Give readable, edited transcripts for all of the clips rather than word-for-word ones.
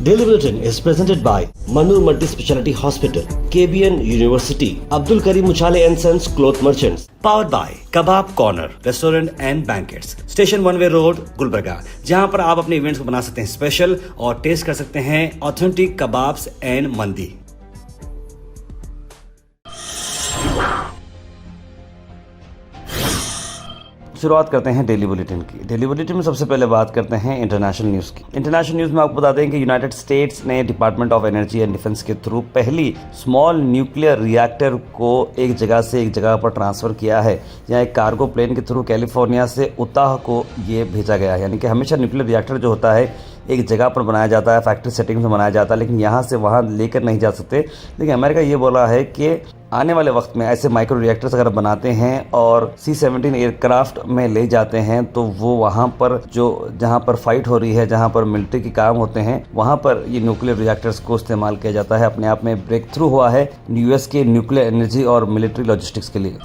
Daily Bulletin is presented by Manur Multi-Speciality Hospital, KBN University, Abdul Karim Uchale and Sons Cloth Merchants. Powered by Kebab Corner Restaurant and Banquets, Station One Way Road, Gulbarga, जहां पर आप अपने events को बना सकते हैं special और test कर सकते हैं ऑथेंटिक कबाब्स एंड मंदी। शुरुआत करते हैं डेली बुलेटिन की। डेली बुलेटिन में सबसे पहले बात करते हैं इंटरनेशनल न्यूज़ की। इंटरनेशनल न्यूज़ में आपको बता दें कि यूनाइटेड स्टेट्स ने department of energy and defence के थ्रू पहली स्मॉल न्यूक्लियर रिएक्टर को एक जगह से एक जगह पर ट्रांसफ़र किया है। यहाँ एक कार्गो प्लेन के थ्रू कैलिफोर्निया से उताह को ये भेजा गया है। यानी कि हमेशा न्यूक्लियर रिएक्टर जो होता है एक जगह पर बनाया जाता है, फैक्ट्री सेटिंग्स में बनाया जाता है, लेकिन यहाँ से वहाँ लेकर नहीं जा सकते। लेकिन अमेरिका ये बोला है कि आने वाले वक्त में ऐसे माइक्रो रिएक्टर्स अगर बनाते हैं और C-17 एयरक्राफ्ट में ले जाते हैं तो वो वहाँ पर जहाँ पर फाइट हो रही है, जहाँ पर मिलिट्री के काम होते हैं, वहाँ पर ये न्यूक्लियर रिएक्टर्स को इस्तेमाल किया जाता है। अपने आप में ब्रेक थ्रू हुआ है यूएस के न्यूक्लियर एनर्जी और मिलिट्री लॉजिस्टिक्स के लिए।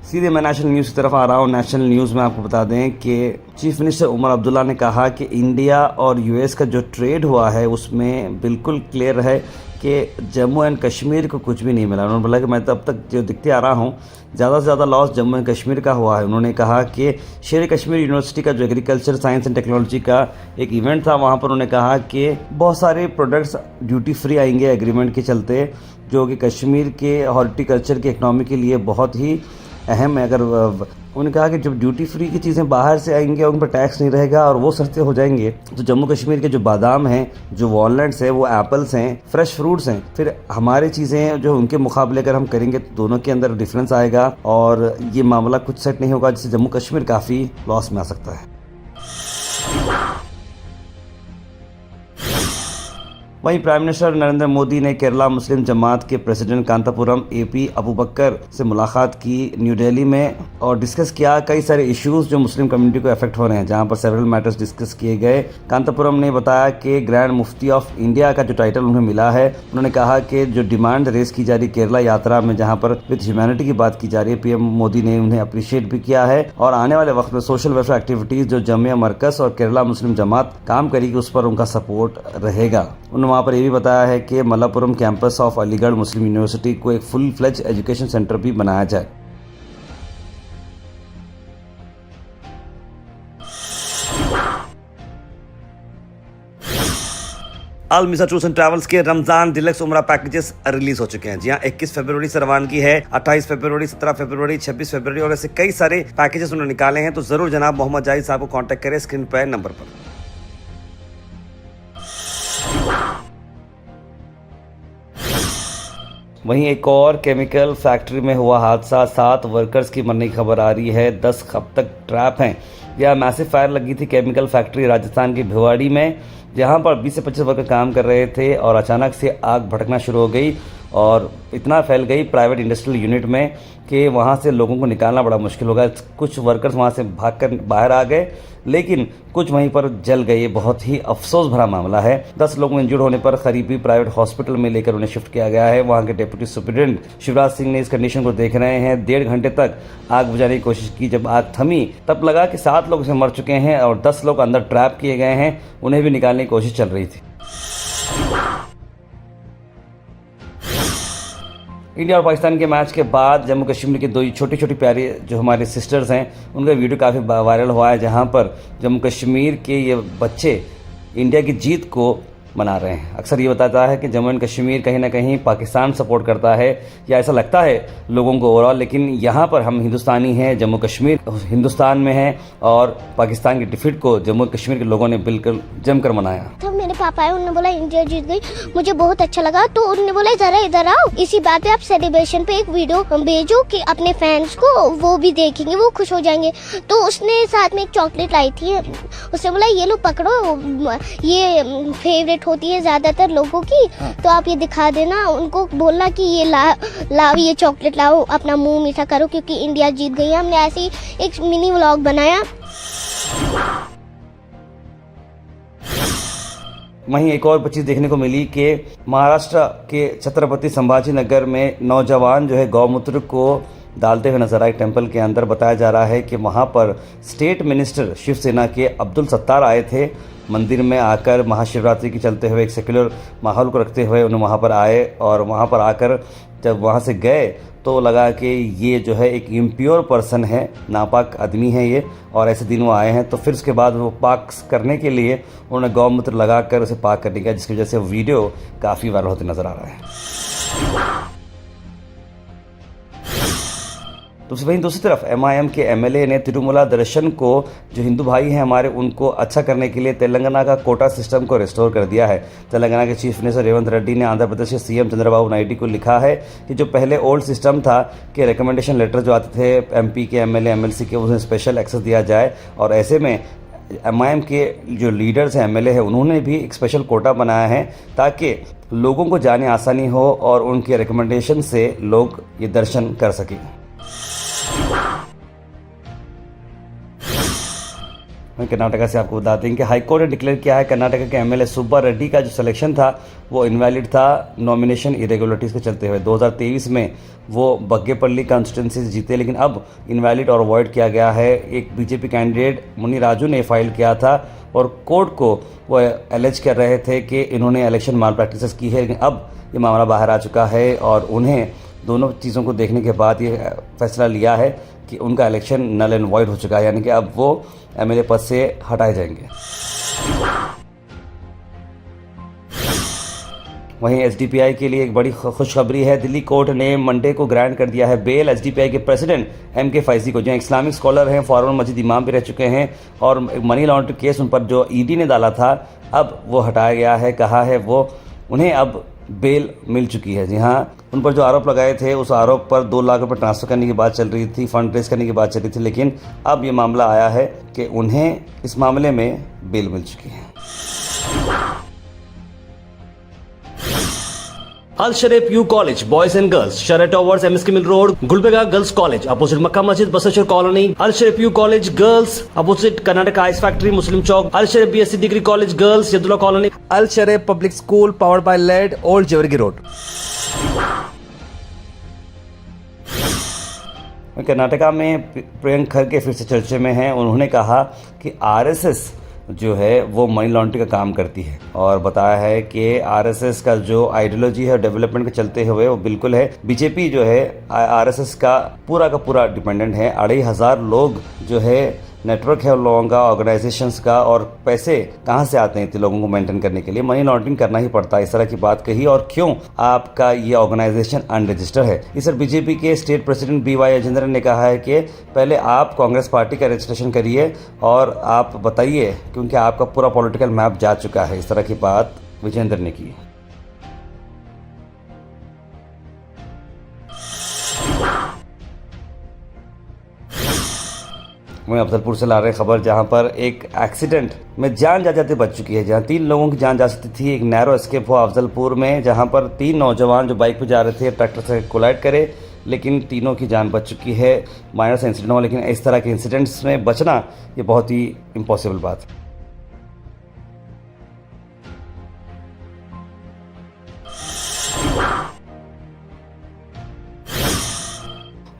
सीधे मैं नेशनल न्यूज़ की तरफ आ रहा हूँ। नेशनल न्यूज़ में आपको बता दें कि चीफ मिनिस्टर उमर अब्दुल्ला ने कहा कि इंडिया और यूएस का जो ट्रेड हुआ है उसमें बिल्कुल क्लियर है कि जम्मू एंड कश्मीर को कुछ भी नहीं मिला। उन्होंने बोला कि मैं तब तक जो दिखते आ रहा हूँ ज़्यादा से ज़्यादा लॉस जम्मू एंड कश्मीर का हुआ है। उन्होंने कहा कि शेर कश्मीर यूनिवर्सिटी का जो एग्रीकल्चर साइंस एंड टेक्नोलॉजी का एक इवेंट था, वहाँ पर उन्होंने कहा कि बहुत सारे प्रोडक्ट्स ड्यूटी फ्री आएंगे एग्रीमेंट के चलते, जो कि कश्मीर के हॉर्टिकल्चर की इकनॉमी के लिए बहुत ही अहम है। अगर उन्होंने कहा कि जब ड्यूटी फ्री की चीज़ें बाहर से आएंगी और उन पर टैक्स नहीं रहेगा और वो सस्ते हो जाएंगे, तो जम्मू कश्मीर के जो बादाम हैं, जो वॉलनट्स हैं, वो एप्पल्स हैं, फ्रेश फ्रूट्स हैं, फिर हमारी चीज़ें जो उनके मुकाबले अगर हम करेंगे तो दोनों के अंदर डिफरेंस आएगा और ये मामला कुछ सेट नहीं होगा, जिससे जम्मू कश्मीर काफ़ी लॉस में आ सकता है। वहीं प्राइम मिनिस्टर नरेंद्र मोदी ने केरला मुस्लिम जमात के प्रेसिडेंट कांतापुरम एपी अबूबकर से मुलाकात की न्यू दिल्ली में और डिस्कस किया कई सारे इश्यूज जो मुस्लिम कम्युनिटी को अफेक्ट हो रहे हैं, जहां पर सेवरल मैटर्स डिस्कस किए गए। कांतापुरम ने बताया कि ग्रैंड मुफ्ती ऑफ इंडिया का जो टाइटल उन्हें मिला है, उन्होंने कहा कि जो डिमांड रेस की जा रही केरला यात्रा में, जहाँ पर विद ह्यूमैनिटी की बात की जा रही है, पीएम मोदी ने उन्हें अप्रिशिएट भी किया है और आने वाले वक्त में सोशल वेलफेयर एक्टिविटीज जो जमिया मरकज और केरला मुस्लिम जमात काम करेगी उस पर उनका सपोर्ट रहेगा। उन्होंने वहाँ पर यह भी बताया है कि Malappuram campus of Aligarh Muslim university को एक फुल फ्लेज एजुकेशन सेंटर भी बनाया जाए। अल मिसा टूर्स एंड ट्रैवल्स के रमजान डिलक्स उमरा पैकेजेस रिलीज हो चुके हैं। जी हाँ, 21 फरवरी से रवानगी है, 28 फरवरी, 17 फरवरी, 26 फरवरी और ऐसे कई सारे पैकेजेस उन्होंने निकाले हैं। तो जरूर जनाब मोहम्मद जाहिद साहब को कांटेक्ट करें स्क्रीन पर नंबर पर। वहीं एक और केमिकल फैक्ट्री में हुआ हादसा, 7 वर्कर्स की मरने की खबर आ रही है, 10 अब तक ट्रैप हैं। यह मैसिव फायर लगी थी केमिकल फैक्ट्री राजस्थान की भिवाड़ी में, जहां पर 20 से 25 वर्कर काम कर रहे थे और अचानक से आग भड़कना शुरू हो गई और इतना फैल गई प्राइवेट इंडस्ट्रियल यूनिट में कि वहां से लोगों को निकालना बड़ा मुश्किल हो गया। कुछ वर्कर्स वहां से भागकर बाहर आ गए, लेकिन कुछ वहीं पर जल गए। ये बहुत ही अफसोस भरा मामला है। 10 लोगों इंजर्ड होने पर करीबी प्राइवेट हॉस्पिटल में लेकर उन्हें शिफ्ट किया गया है। वहां के डिप्टी सुप्रिटेंडेंट शिवराज सिंह ने इस कंडीशन को देख रहे हैं। 1.5 घंटे तक आग बुझाने की कोशिश की। जब आग थमी तब लगा कि 7 लोग इसमें मर चुके हैं और 10 लोग अंदर ट्रैप किए गए हैं, उन्हें भी निकालने की कोशिश चल रही थी। इंडिया और पाकिस्तान के मैच के बाद जम्मू कश्मीर के 2 छोटी छोटी प्यारी जो हमारे सिस्टर्स हैं, उनका वीडियो काफ़ी वायरल हुआ है, जहां पर जम्मू कश्मीर के ये बच्चे इंडिया की जीत को मना रहे हैं। अक्सर ये बताता है कि जम्मू एंड कश्मीर कहीं ना कहीं पाकिस्तान सपोर्ट करता है, या ऐसा लगता है लोगों को ओवरऑल, लेकिन यहाँ पर हम हिंदुस्तानी हैं, जम्मू कश्मीर हिंदुस्तान में है और पाकिस्तान की डिफीट को जम्मू कश्मीर के लोगों ने बिल्कुल जमकर मनाया। तो मेरे पापा आए, उन्होंने बोला इंडिया जीत गई, मुझे बहुत अच्छा लगा, तो उन्होंने बोला जरा इधर आओ, इसी बात पे आप सेलिब्रेशन पे एक वीडियो भेजो कि अपने फैंस को, वो भी देखेंगे, वो खुश हो जाएंगे। तो उसने साथ में एक चॉकलेट लाई थी, उसने बोला ये लो पकड़ो, ये फेवरेट होती है ज्यादातर लोगों की, तो आप ये दिखा देना, उनको बोलना कि ये लाओ ये चॉकलेट लाओ, अपना मुंह मीठा करो क्योंकि इंडिया जीत गई। हमने ऐसे ही एक मिनी व्लॉग बनाया। वहीं एक और चीज़ देखने को मिली कि महाराष्ट्र के छत्रपति संभाजी नगर में नौजवान जो है गौमूत्र को डालते हुए नजर आए टेंपल के अंदर। बताया जा रहा है कि वहां पर स्टेट मिनिस्टर शिवसेना के अब्दुल सत्तार आए थे। मंदिर में आकर महाशिवरात्रि के चलते हुए एक सेक्युलर माहौल को रखते हुए उन्हें वहां पर आए और वहां पर आकर जब वहां से गए तो लगा कि ये जो है एक इम्प्योर पर्सन है, नापाक आदमी है ये, और ऐसे दिन वो आए हैं। तो फिर उसके बाद वो पाक करने के लिए उन्होंने गौमूत्र लगाकर उसे पाक करने का, जिसकी वजह से वीडियो काफ़ी वायरल होते नज़र आ रहा है। तो वहीं दूसरी तरफ MIM के MLA ने तिरुमला दर्शन को, जो हिंदू भाई हैं हमारे, उनको अच्छा करने के लिए तेलंगाना का कोटा सिस्टम को रिस्टोर कर दिया है। तेलंगाना के चीफ मिनिस्टर रेवंत रेड्डी ने आंध्र प्रदेश के CM चंद्रबाबू नायडू को लिखा है कि जो पहले ओल्ड सिस्टम था कि रिकमेंडेशन लेटर जो आते थे MP के MLA MLC के, उन्हें स्पेशल एक्सेस दिया जाए। और ऐसे में MIM के जो लीडर्स हैं, MLA हैं, उन्होंने भी एक स्पेशल कोटा बनाया है ताकि लोगों को जाने आसानी हो और उनके रिकमेंडेशन से लोग ये दर्शन कर सकें। कर्नाटका से आपको बता दें कि हाईकोर्ट ने डिक्लेयर किया है कर्नाटका के MLA सुब्बा रेड्डी का जो सिलेक्शन था वो इनवैलिड था, नॉमिनेशन इरेगुलरिटीज़ के चलते हुए। 2023 में वो बग्गेपल्ली कॉन्स्टिट्यूंसी से जीते, लेकिन अब इनवैलिड और अवॉइड किया गया है। एक BJP कैंडिडेट मुनि राजू ने फाइल किया था और कोर्ट को वो एलेज कर रहे थे कि इन्होंने इलेक्शन माल प्रैक्टिस की है, लेकिन अब ये मामला बाहर आ चुका है और उन्हें दोनों चीज़ों को देखने के बाद ये फैसला लिया है कि उनका इलेक्शन नल एंड वॉइड हो चुका है, यानी कि अब वो MLA पद से हटाए जाएंगे। वहीं SDPI के लिए एक बड़ी खुशखबरी है। दिल्ली कोर्ट ने मंडे को ग्रांट कर दिया है बेल SDPI के प्रेसिडेंट MK फैजी को, जो इस्लामिक स्कॉलर हैं, फॉरन मस्जिद इमाम भी रह चुके हैं और मनी लॉन्ड्रिंग केस उन पर जो ED ने डाला था अब वो हटाया गया है। कहा है वो उन्हें अब बेल मिल चुकी है। जी हाँ, उन पर जो आरोप लगाए थे उस आरोप पर 2 लाख रुपए ट्रांसफ़र करने की बात चल रही थी, फंड रेज करने की बात चल रही थी, लेकिन अब ये मामला आया है कि उन्हें इस मामले में बेल मिल चुकी है। Al Sharif U college boys and girls, शरट towers, MSK mill road, Gulbarga girls college opposite Makka Masjid, Basaveshwar colony. Al Sharif U college girls opposite Karnataka ice factory, Muslim Chowk. Al Sharif BSc degree college girls, Yadullah colony. Al Sharif public school powered by लेड, ओल्ड जेवरगी रोड। कर्नाटका में प्रियंक खरगे फिर से चर्चे में हैं। उन्होंने कहा कि RSS जो है वो मनी लॉन्ड्रिंग का काम करती है और बताया है कि RSS का जो आइडियोलॉजी है डेवलपमेंट के चलते हुए वो बिल्कुल है। BJP जो है RSS का पूरा डिपेंडेंट है। 2,500 लोग जो है नेटवर्क है उन लोगों का, ऑर्गेनाइजेशंस का, और पैसे कहाँ से आते हैं इतने लोगों को मेंटेन करने के लिए? मनी लॉन्ड्रिंग करना ही पड़ता है। इस तरह की बात कही। और क्यों आपका ये ऑर्गेनाइजेशन अनरजिस्टर्ड है? इस पर BJP के स्टेट प्रेसिडेंट BY राजेंद्रन ने कहा है कि पहले आप कांग्रेस पार्टी का रजिस्ट्रेशन करिए और आप बताइए, क्योंकि आपका पूरा पॉलिटिकल मैप जा चुका है। इस तरह की बात विजेंद्र ने की। वहीं अफजलपुर से ला रहे खबर, जहां पर एक एक्सीडेंट में जान जाते बच चुकी है। जहां 3 लोगों की जान जा सकती थी, एक नैरो एस्केप हुआ अफजलपुर में, जहां पर 3 नौजवान जो बाइक पर जा रहे थे ट्रैक्टर से कोलाइड करे, लेकिन तीनों की जान बच चुकी है। माइनर से इंसिडेंट हुआ, लेकिन इस तरह के इंसिडेंट्स में बचना ये बहुत ही इम्पॉसिबल बात है।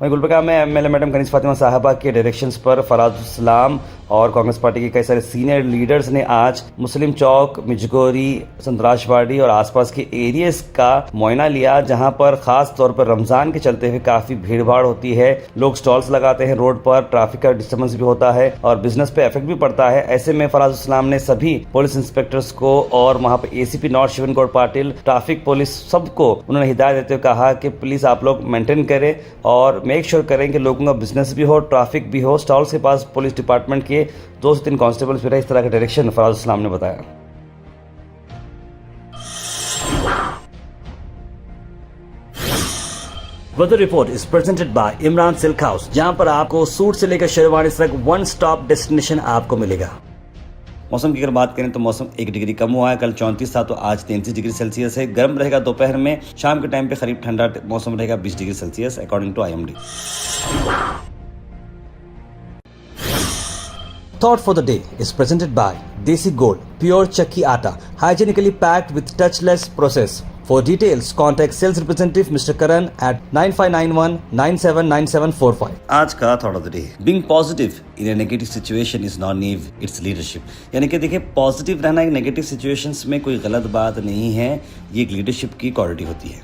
वहीं गुलबर्गा में MLA मैडम कनीज फातिमा साहबा के डायरेक्शंस पर फराज इस्लाम और कांग्रेस पार्टी के कई सारे सीनियर लीडर्स ने आज मुस्लिम चौक, मिजगोरी, संतराशवाड़ी और आसपास के एरियाज का मुआयना लिया, जहां पर खास तौर पर रमजान के चलते हुए काफी भीड़ भाड़ होती है। लोग स्टॉल्स लगाते हैं रोड पर, ट्रैफिक का डिस्टर्बेंस भी होता है और बिजनेस पे इफेक्ट भी पड़ता है। ऐसे में फराज इस्लाम ने सभी पुलिस इंस्पेक्टर्स को और वहां पर ACP north Shivan Gaud Patil, traffic police, सबको उन्होंने हिदायत देते हुए कहा कि प्लीज आप लोग मेंटेन करें और मेक श्योर करें कि लोगों का बिजनेस भी हो, ट्रैफिक भी हो। स्टॉल्स के पास पुलिस डिपार्टमेंट के 2 से 3 कांस्टेबल्स भी रहे। इस तरह का डायरेक्शन फराज इस्लाम ने बताया। Weather report is presented by Imran silk house, जहां पर आपको सूट से लेकर शेरवानी तक वन स्टॉप डेस्टिनेशन आपको मिलेगा। मौसम की अगर बात करें तो मौसम 1 डिग्री कम हुआ है। कल 34 था तो आज 33 डिग्री सेल्सियस है। गर्म रहेगा दोपहर में, शाम के टाइम पे करीब ठंडा मौसम रहेगा 20 degree Celsius according to IMD। Thought for the day is presented by Desi Gold, pure chakki atta, hygienically packed with touchless process. For details, contact sales representative Mr. Karan at 9591979745. आज का thought of the day. Being positive in a negative situation is not naive, it's leadership. यानी कि देखिए positive रहना एक negative situations में कोई गलत बात नहीं है, ये एक लीडरशिप की क्वालिटी होती है.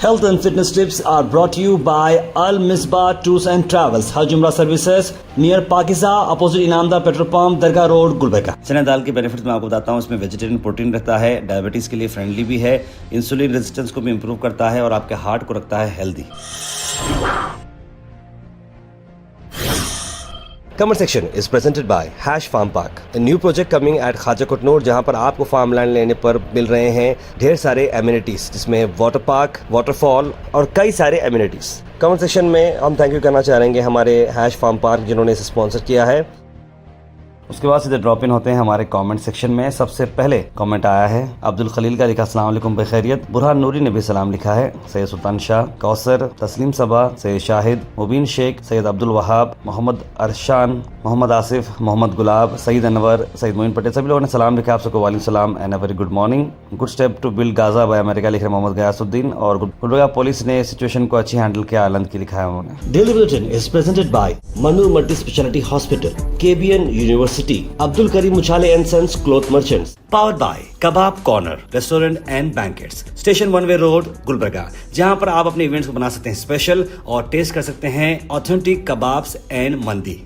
Health and fitness tips are brought to you by Al Misbah Tours and Travels, Hajj Umrah Services near Pakiza, opposite Inamda Petrol Pump, Dargah Road, Gulbarga. चना दाल के बेनिफिट्स मैं आपको बताता हूँ. इसमें वेजिटेरियन प्रोटीन रहता है, डायबिटीज के लिए फ्रेंडली भी है, इंसुलिन रेजिस्टेंस को भी इंप्रूव करता है और आपके हार्ट को रखता है healthy. Comment section is presented by Hash Farm Park, a new project coming at Khaja Kotnoor, जहां पर आपको फार्म लैंड लेने पर मिल रहे हैं ढेर सारे एमिनिटीज, जिसमें वाटर पार्क, वाटरफॉल और कई सारे एमिनिटीज. कमेंट सेक्शन में हम थैंक यू करना चाहेंगे हमारे हैश फार्म पार्क जिन्होंने इसे स्पॉन्सर किया है. उसके बाद सीधे ड्रॉप इन होते हैं हमारे कमेंट सेक्शन में. सबसे पहले कमेंट आया है अब्दुल खलील का, लिखा अस्सलाम वालेकुम बखैरियत. बुरहान नूरी ने भी सलाम लिखा है. सैयद सुल्तान शाह, कौसर, तस्लीम सबा, सैयद शाहिद, मुबीन शेख, सैयद अब्दुल वहाब, मोहम्मद अरशान, मोहम्मद आसिफ, मोहम्मद गुलाब, सईद अनवर, सईद मोइन पटेल, सभी लोगों ने सलाम लिखा. आप सबको वालेकुम सलाम and a very good morning. Good step to build Gaza by America, लिख रहे मोहम्मद गयासुद्दीन. और गुलबर्गा पुलिस ने सिचुएशन को अच्छी हैंडल किया, आलंद की लिखा है उन्होंने. Daily Bulletin is presented by Manu Multi Speciality Hospital, KBN University, Abdul Karim Muchale and Sons Cloth Merchants. Powered by Kebab Corner Restaurant and Banquets, Station One Way Road, Gulbarga, जहां पर आप अपने इवेंट्स को बना सकते हैं स्पेशल और test कर सकते हैं ऑथेंटिक कबाब्स एंड मंदी.